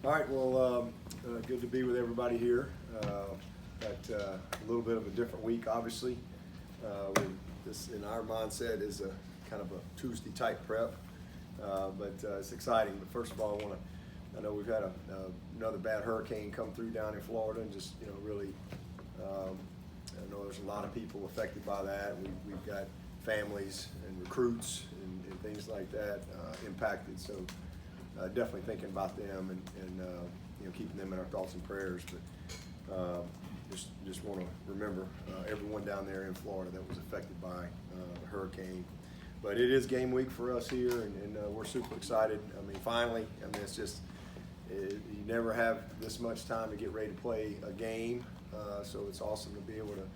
All right, well, good to be with everybody here. Got a little bit of a different week, obviously. This, in our mindset, is a kind of a Tuesday type prep, but it's exciting. But first of all, I know we've had another bad hurricane come through down in Florida, and just really, I know there's a lot of people affected by that. We've got families and recruits and things like that impacted. So. Definitely thinking about them and keeping them in our thoughts and prayers. But just want to remember everyone down there in Florida that was affected by the hurricane. But it is game week for us here, and we're super excited. I mean, finally, it's just you never have this much time to get ready to play a game. So it's awesome to be able to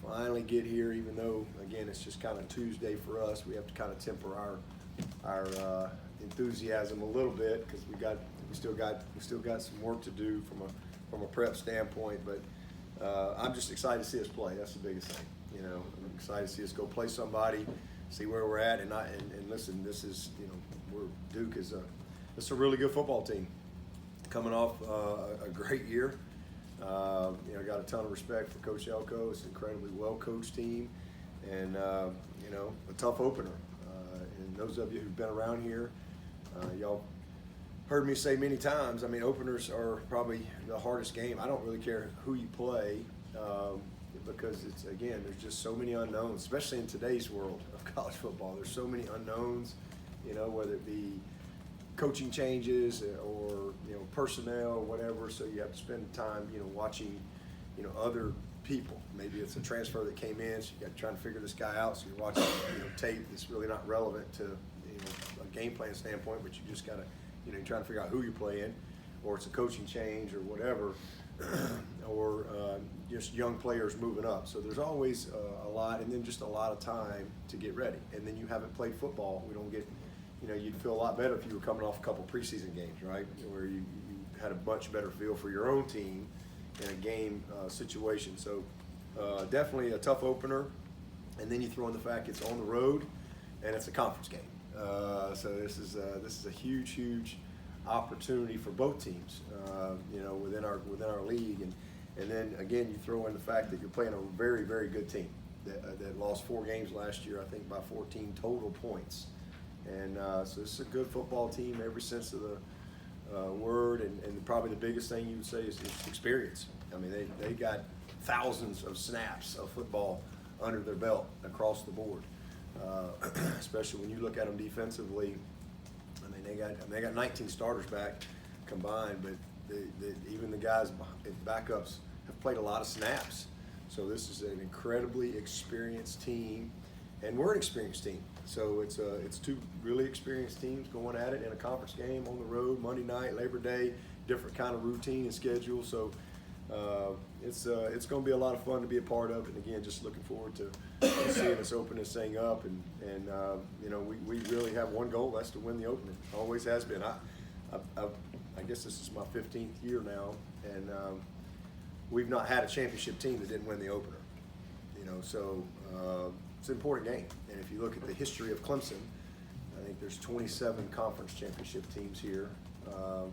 finally get here, even though, again, it's just kind of Tuesday for us. We have to kind of temper our enthusiasm a little bit because we still got some work to do from a prep standpoint. But I'm just excited to see us play. That's the biggest thing. I'm excited to see us go play somebody, see where we're at, and listen. This is Duke is a really good football team coming off a great year. Got a ton of respect for Coach Elko. It's an incredibly well coached team, and a tough opener. And those of you who've been around here, y'all heard me say many times, openers are probably the hardest game. I don't really care who you play because there's just so many unknowns, especially in today's world of college football. There's so many unknowns, whether it be coaching changes or, personnel or whatever. So you have to spend time, watching, other people. Maybe it's a transfer that came in, so you got to try to figure this guy out. So you're watching, tape that's really not relevant to, a game plan standpoint, but you just got to, you're trying to figure out who you're playing, or it's a coaching change or whatever, or just young players moving up. So there's always a lot, and then just a lot of time to get ready. And then you haven't played football. We don't get, you'd feel a lot better if you were coming off a couple preseason games, right, where you had a much better feel for your own team in a game situation. So definitely a tough opener, and then you throw in the fact it's on the road and it's a conference game. So this is a huge opportunity for both teams, within our league, and then again you throw in the fact that you're playing a very, very good team that lost 4 games last year, I think by 14 total points, and so this is a good football team every sense of the word, and probably the biggest thing you would say is experience. They got thousands of snaps of football under their belt across the board. Especially when you look at them defensively. They got 19 starters back combined, but even the guys, backups, have played a lot of snaps. So this is an incredibly experienced team, and we're an experienced team. So it's 2 really experienced teams going at it in a conference game on the road, Monday night, Labor Day, different kind of routine and schedule. So it's going to be a lot of fun to be a part of, and again, just looking forward to seeing us open this thing up, and we really have one goal, that's to win the opener. Always has been. I guess this is my 15th year now, and we've not had a championship team that didn't win the opener. So it's an important game, and if you look at the history of Clemson, I think there's 27 conference championship teams here, and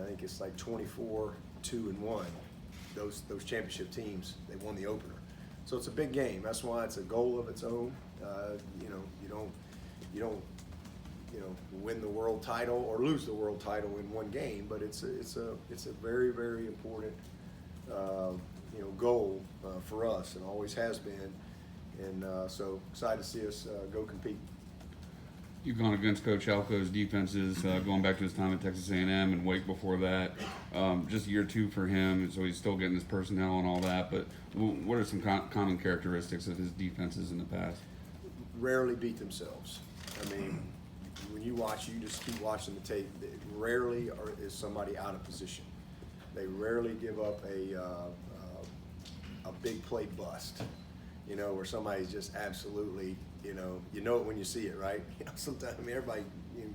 I think it's like 24. 2-1, those championship teams, they won the opener. So it's a big game. That's why it's a goal of its own. You don't win the world title or lose the world title in one game, but it's a very, very important goal for us, and always has been. And so excited to see us go compete. You've gone against Coach Elko's defenses, going back to his time at Texas A&M and Wake before that. Just year 2 for him, so he's still getting his personnel and all that. But what are some common characteristics of his defenses in the past? Rarely beat themselves. When you watch, you just keep watching the tape. Rarely is somebody out of position. They rarely give up a big play bust. Where somebody's just absolutely, you know it when you see it, right? Sometimes, everybody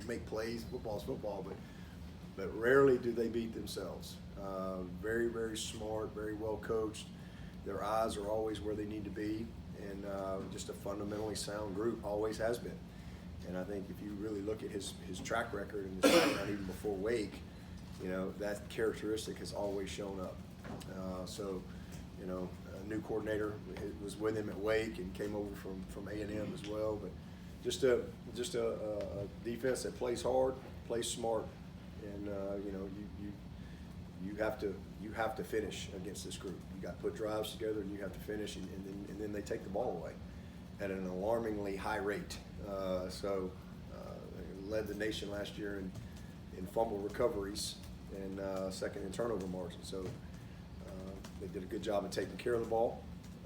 make plays. Football's football, but rarely do they beat themselves. Very, very smart, very well coached. Their eyes are always where they need to be, and just a fundamentally sound group, always has been. And I think if you really look at his track record and his background even before Wake, that characteristic has always shown up. So, a new coordinator was with him at Wake and came over from A&M as well. But just a defense that plays hard, plays smart, and you have to finish against this group. You got to put drives together, and you have to finish, and then they take the ball away at an alarmingly high rate. Led the nation last year in fumble recoveries and second in turnover margin. So they did a good job of taking care of the ball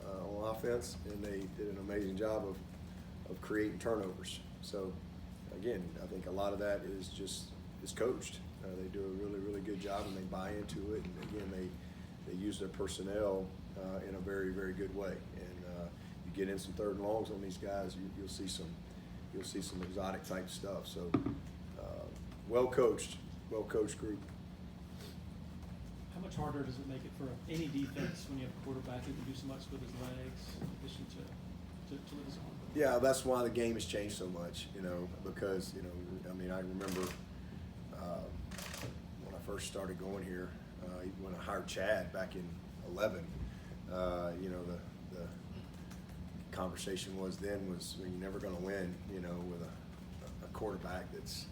on offense, and they did an amazing job of creating turnovers. So again, I think a lot of that is coached. They do a really, really good job, and they buy into it. And again, they use their personnel in a very, very good way. And you get in some third and longs on these guys, you'll see some exotic type stuff. So well coached group. How much harder does it make it for any defense when you have a quarterback who can do so much with his legs in addition to with his arm? Yeah, that's why the game has changed so much, because, I remember when I first started going here, even when I hired Chad back in 11, the conversation was you're never going to win, with a quarterback that's,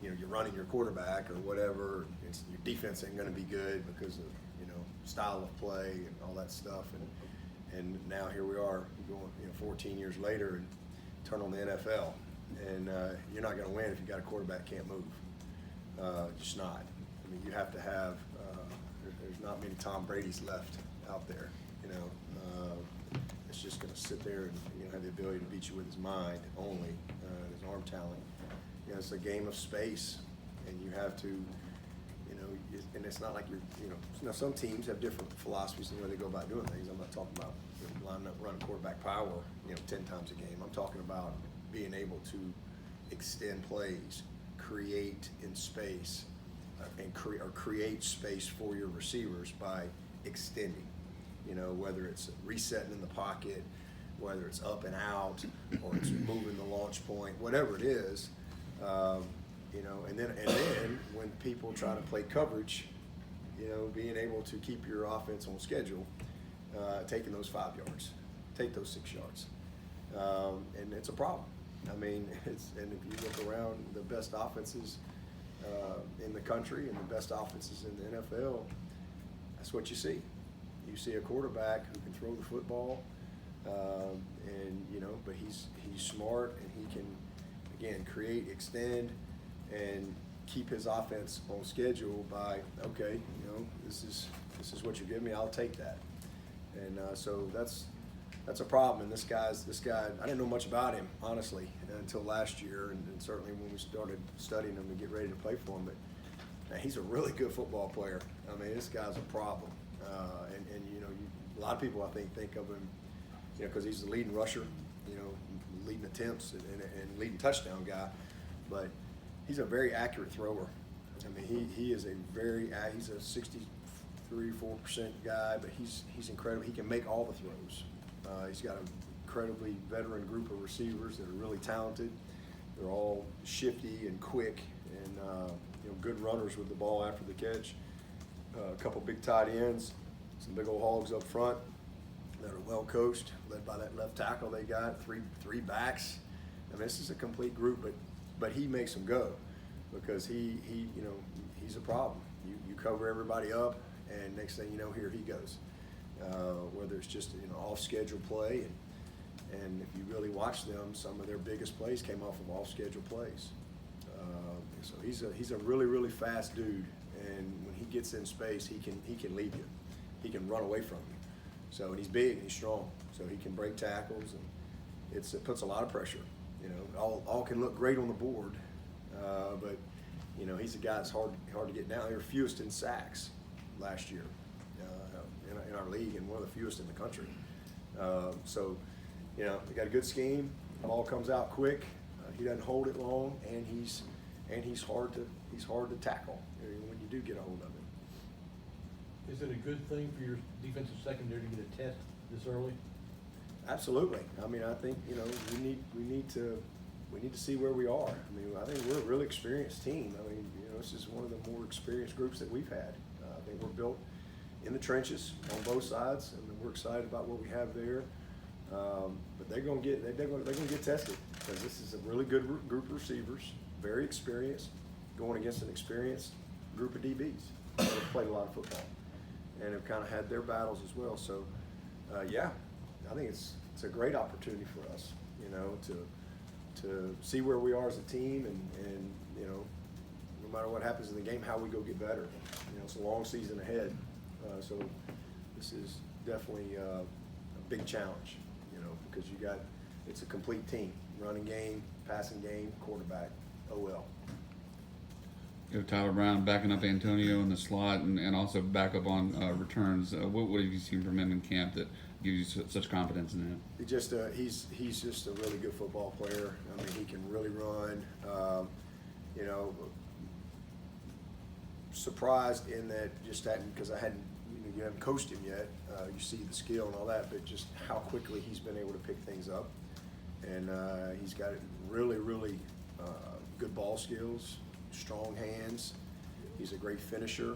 you're running your quarterback or whatever. Your defense ain't going to be good because of, style of play and all that stuff. And now here we are going, 14 years later and turn on the NFL. And you're not going to win if you got a quarterback can't move. Just not. You have to have, there's not many Tom Brady's left out there, It's just going to sit there and have the ability to beat you with his mind only, his arm talent. It's a game of space, and you have to, and it's not like now some teams have different philosophies in the way they go about doing things. I'm not talking about lining up, running quarterback power, 10 times a game. I'm talking about being able to extend plays, create in space, and create space for your receivers by extending. Whether it's resetting in the pocket, whether it's up and out, or it's moving the launch point, whatever it is. And then when people try to play coverage, being able to keep your offense on schedule, taking those 5 yards, take those 6 yards, and it's a problem. And if you look around the best offenses in the country and the best offenses in the NFL, that's what you see. You see a quarterback who can throw the football, but he's smart, and he can, again, create, extend, and keep his offense on schedule by, okay, this is what you give me, I'll take that. And so that's a problem. And this guy, I didn't know much about him, honestly, until last year, and certainly when we started studying him to get ready to play for him. But man, he's a really good football player. This guy's a problem. A lot of people, I think of him, because he's the leading rusher, leading attempts and leading touchdown guy. But he's a very accurate thrower. He is he's a 63-4% guy, but he's incredible. He can make all the throws. He's got an incredibly veteran group of receivers that are really talented. They're all shifty and quick, and good runners with the ball after the catch. A couple big tight ends, some big old hogs up front that are well coached, led by that left tackle they got, three backs. This is a complete group, but he makes them go because he's a problem. You cover everybody up, and next thing you know, here he goes. Whether it's just off schedule play, and if you really watch them, some of their biggest plays came off of off schedule plays. So he's a really, really fast dude, and when he gets in space, he can lead you. He can run away from you. So, and he's big and he's strong, so he can break tackles, and it puts a lot of pressure. All can look great on the board, but he's a guy that's hard to get down. They were fewest in sacks last year in our league, and one of the fewest in the country. They got a good scheme. The ball comes out quick. He doesn't hold it long, and he's hard to tackle when you do get a hold of him. Is it a good thing for your defensive secondary to get a test this early? Absolutely. I think we need to see where we are. I think we're a really experienced team. this is one of the more experienced groups that we've had. I think we're built in the trenches on both sides, and we're excited about what we have there. But they're going to get tested, because this is a really good group of receivers, very experienced, going against an experienced group of DBs that have played a lot of football and have kind of had their battles as well. So, yeah, I think it's a great opportunity for us, to see where we are as a team, and no matter what happens in the game, how we go get better. It's a long season ahead, so this is definitely a big challenge, because it's a complete team: running game, passing game, quarterback, OL. You have Tyler Brown backing up Antonio in the slot, and also back up on returns. What have you seen from him in camp that gives you such confidence in him? He's just a really good football player. I mean, he can really run. Surprised in that because I hadn't, you haven't coached him yet. You see the skill and all that, but just how quickly he's been able to pick things up, and he's got really, really good ball skills, strong hands. He's a great finisher.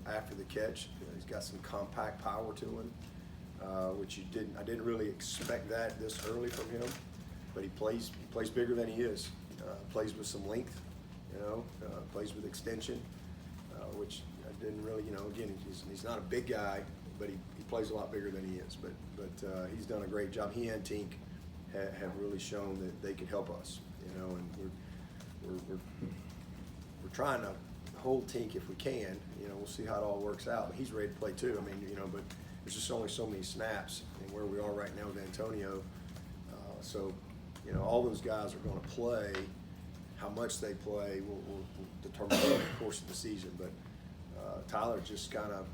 After the catch, he's got some compact power to him, which I didn't really expect that this early from him. But he plays bigger than he is. Plays with some length, plays with extension, which I didn't really, again, he's not a big guy, but he plays a lot bigger than he is. But he's done a great job. He and Tink have really shown that they can help us, and we're trying to hold Tink if we can. We'll see how it all works out. He's ready to play too. I mean, but there's just only so many snaps, and where we are right now with Antonio. So, all those guys are going to play. How much they play will determine the course of the season. But Tyler just kind of,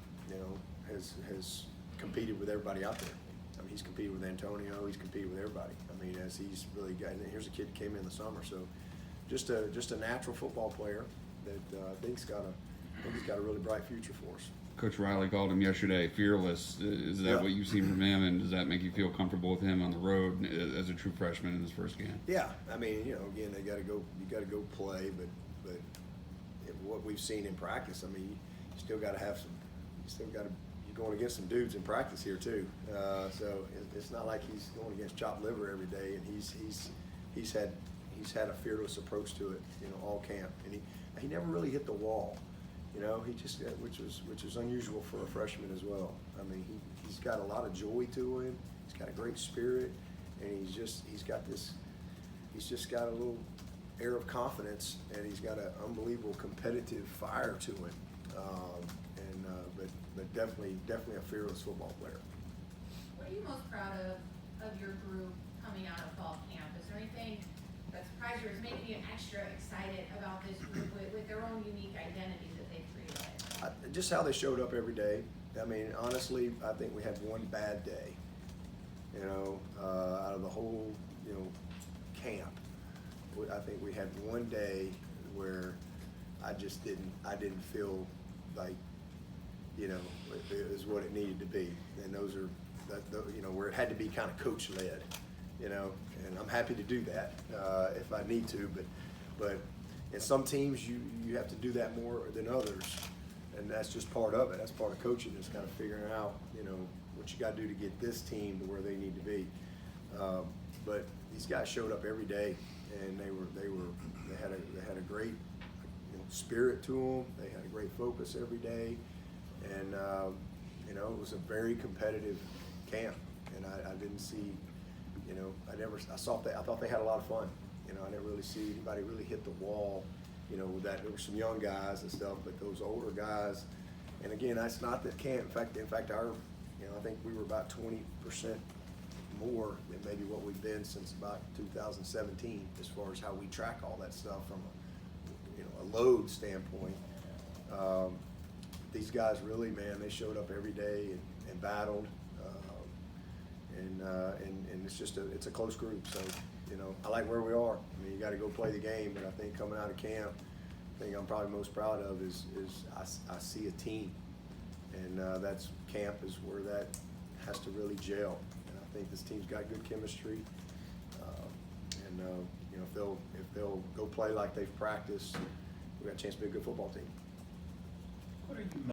has competed with everybody out there. I mean, he's competed with Antonio. He's competed with everybody. I mean, as he's really got. And here's a kid that came in the summer, so just a natural football player that I think he's got a really bright future for us. Coach Riley called him yesterday fearless. Is that what you've seen from him, and does that make you feel comfortable with him on the road as a true freshman in his first game? Yeah, I mean, again, you got to go play, but what we've seen in practice, I mean, you still got to have some. You're going against some dudes in practice here too. So it's not like he's going against chopped liver every day, and he's had a fearless approach to it, all camp, and he never really hit the wall. He just, which was unusual for a freshman as well. I mean, he's got a lot of joy to him. He's got a great spirit, and he's just got a little air of confidence, and he's got an unbelievable competitive fire to him. But definitely a fearless football player. What are you most proud of your group coming out of fall camp? Is there anything that surprised you or is making you extra excited about this group with their own unique identity that they've created? Just how they showed up every day. I mean, honestly, I think we had one bad day, out of the whole, camp. I think we had one day where I didn't feel like, it was what it needed to be. And those are, where it had to be kind of coach led, and I'm happy to do that if I need to, but in some teams you have to do that more than others, and that's just part of it. That's part of coaching, is kind of figuring out, what you got to do to get this team to where they need to be. But these guys showed up every day, and they had a great spirit to them. They had a great focus every day, and it was a very competitive camp, and I didn't see. I thought they had a lot of fun. I didn't really see anybody really hit the wall. With that, there were some young guys and stuff, but those older guys. And again, that's not the camp. In fact, our, I think we were about 20% more than maybe what we've been since about 2017, as far as how we track all that stuff from a load standpoint. These guys really, man, they showed up every day and battled. And it's a close group. So, I like where we are. I mean, you got to go play the game, but I think coming out of camp, the thing I'm probably most proud of is I see a team, and that's camp is where that has to really gel. And I think this team's got good chemistry, and if they'll go play like they've practiced, we got a chance to be a good football team. What are you